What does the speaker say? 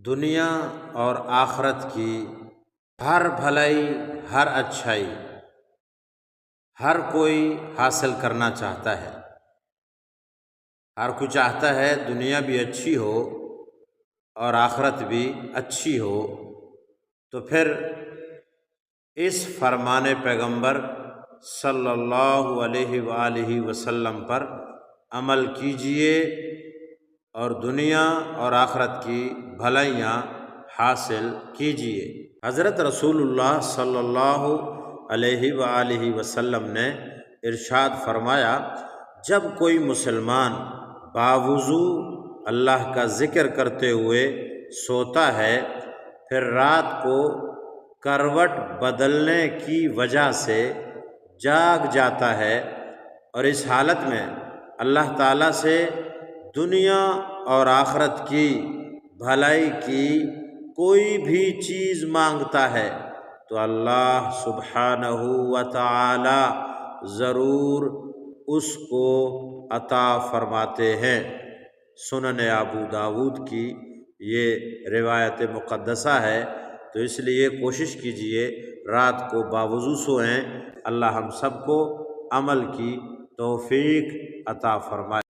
دنیا اور آخرت کی ہر بھلائی، ہر اچھائی ہر کوئی حاصل کرنا چاہتا ہے۔ ہر کوئی چاہتا ہے دنیا بھی اچھی ہو اور آخرت بھی اچھی ہو۔ تو پھر اس فرمان پیغمبر صلی اللہ علیہ وآلہ وسلم پر عمل کیجئے اور دنیا اور آخرت کی بھلائیاں حاصل کیجئے۔ حضرت رسول اللہ صلی اللہ علیہ وآلہ وسلم نے ارشاد فرمایا، جب کوئی مسلمان باوضو اللہ کا ذکر کرتے ہوئے سوتا ہے، پھر رات کو کروٹ بدلنے کی وجہ سے جاگ جاتا ہے اور اس حالت میں اللہ تعالیٰ سے دنیا اور آخرت کی بھلائی کی کوئی بھی چیز مانگتا ہے تو اللہ سبحانہ و تعالی ضرور اس کو عطا فرماتے ہیں۔ سنن ابو داود کی یہ روایت مقدسہ ہے، تو اس لیے کوشش کیجئے رات کو باوضو سوئیں۔ اللہ ہم سب کو عمل کی توفیق عطا فرمائے۔